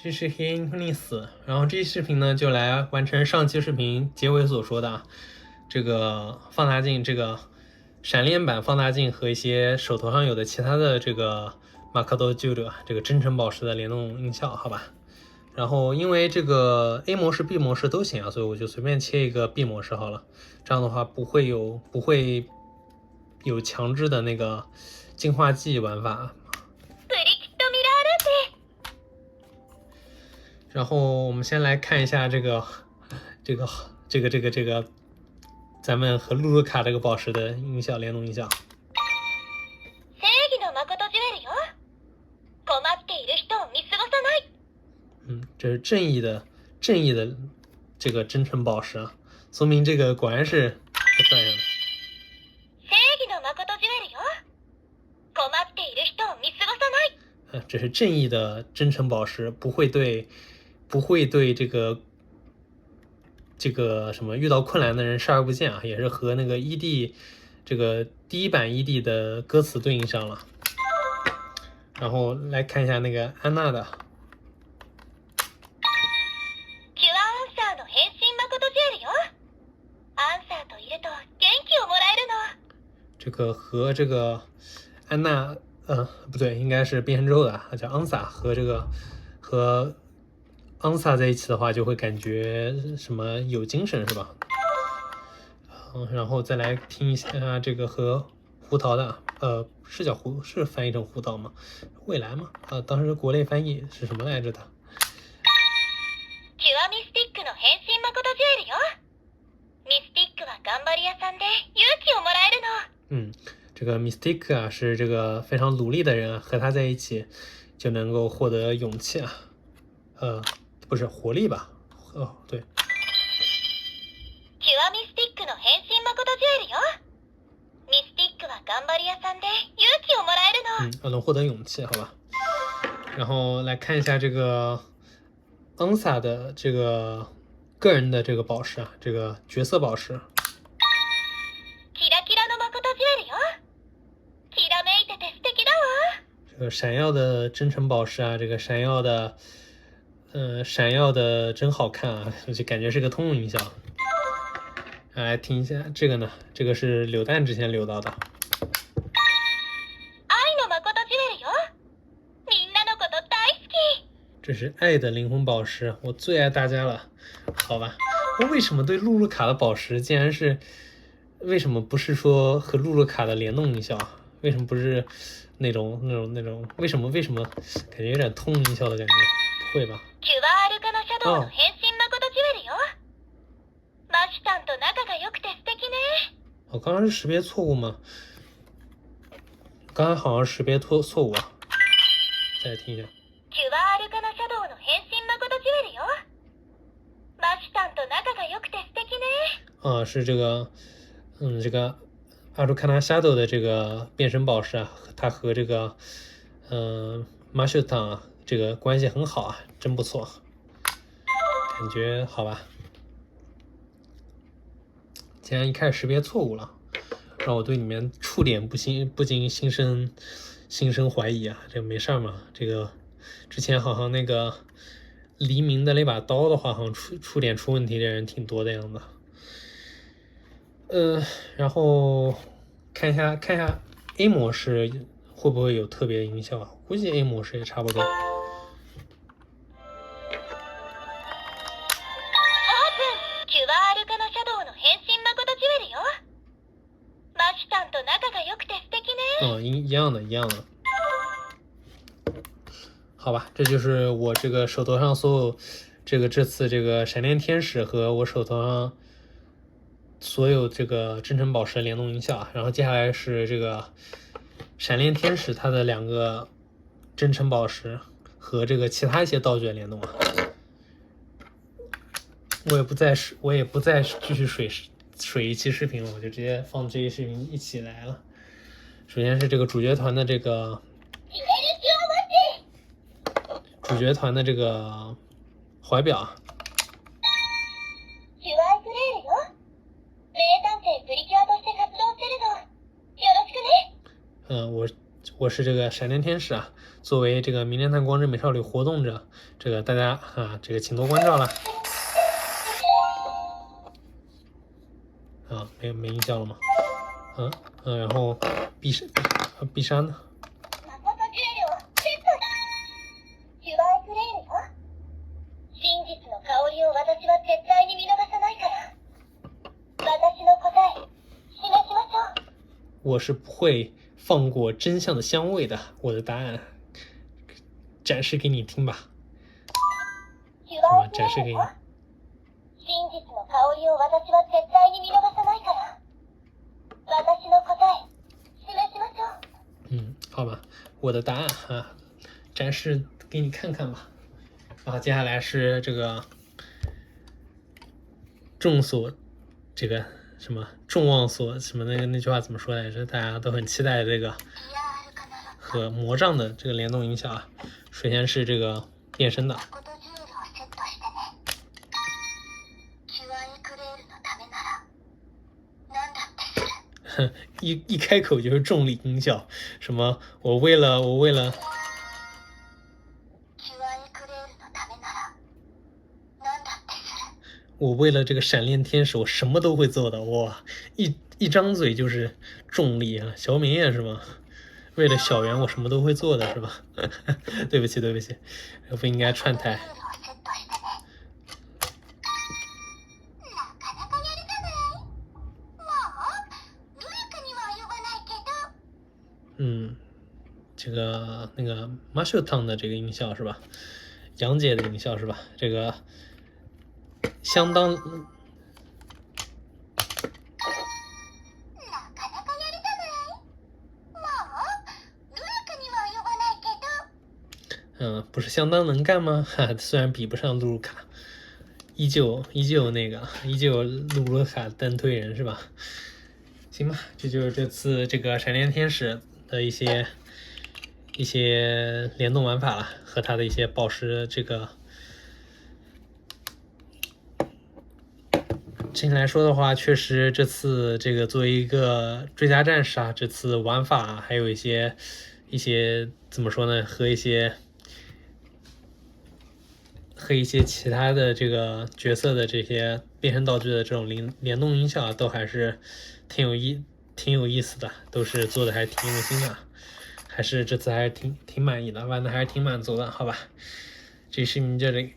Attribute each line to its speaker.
Speaker 1: 这是黑鹰通令4，然后这期视频呢就来完成上期视频结尾所说的这个放大镜，这个闪链版放大镜和一些手头上有的其他的这个马克多旧的这个真诚宝石的联动音效，好吧？然后因为这个 A 模式、B 模式都行啊，所以我就随便切一个 B 模式好了。这样的话不会有强制的那个净化剂玩法。然后我们先来看一下这个咱们和露露卡这个宝石的音效联动音效。这是正义的这个真诚宝石啊，说明这个果然是不算上的。这是正义的真诚宝石，不会对这个什么遇到困难的人视而不见啊，也是和那个 ED 这个第一版 ED 的歌词对应上了。然后来看一下那个安娜的。这个和这个安娜，不对，应该是变身之后的，叫昂萨，和这个和昂萨在一起的话，就会感觉什么有精神是吧？然后再来听一下这个和胡桃的，是叫是翻译成胡桃吗？未来吗？当时国内翻译是什么来着的？这个 Mystic 啊，是这个非常努力的人啊，和他在一起就能够获得勇气啊，不是活力吧？对。能获得勇气，好吧。然后来看一下这个昂萨的这个个人的这个宝石啊，这个角色宝石。这个闪耀的真诚宝石啊，这个闪耀的真好看啊，就感觉是个通用音效。来听一下这个呢，这个是柳蛋之前留到的。这是爱的灵魂宝石，我最爱大家了，好吧？我为什么对露露卡的宝石竟然是？为什么不是说和露露卡的联动音效？为什么不是那种？为什么感觉有点通音效的感觉？不会吧？哦。我刚刚是识别错误吗？刚刚好像识别错误啊。再来听一下。是这个，这个阿鲁卡纳沙斗的这个变身宝石啊，它和这个，马修汤啊，这个关系很好啊，真不错，感觉好吧。竟然一开始识别错误了，让我对里面触点不禁心生怀疑啊！这没事嘛？这个之前好像那个黎明的那把刀的话，好像触点出问题的人挺多的样子。然后看一下 A 模式会不会有特别音效啊？估计 A 模式也差不多。一样的。好吧，这就是我这个手头上所有这次这个闪电天使和我手头上所有这个真诚宝石的联动音效啊。然后接下来是这个闪电天使它的2个真诚宝石和这个其他一些道具的联动啊。我也不再继续水一期视频了，我就直接放这些视频一起来了。首先是这个主角团的这个怀表。我是这个闪电天使啊，作为这个名侦探光之美少女活动者，这个大家啊，这个请多关照了。啊，没音效了吗？然后必杀呢？我是不会放过真相的香味的，我的答案展示给你听吧。展示给你。好吧，我的答案啊，展示给你看看吧。然后接下来是这个众所这个什么众望所什么那句话怎么说来着？大家都很期待这个和魔杖的这个联动音效啊。首先是这个变身的。一开口就是重力音效，什么我为了这个闪电天使，我什么都会做的。哇，一张嘴就是重力啊！小敏也是吗？为了小圆，我什么都会做的是吧？对不起，我不应该串台。这个那个马修汤的这个音效是吧？杨姐的音效是吧？这个相当。不是相当能干吗？虽然比不上露露卡，依旧露露卡单推人是吧？行吧，这就是这次这个闪电天使的一些联动玩法了，和它的一些宝石这个。整体来说的话，确实这次这个作为一个追加战士啊，这次玩法还有一些怎么说呢，和一些其他的这个角色的这些变身道具的这种联动音效都还是挺有意思的，都是做的还挺用心的，还是这次还是挺满意的，玩的还是挺满足的，好吧？这视频这里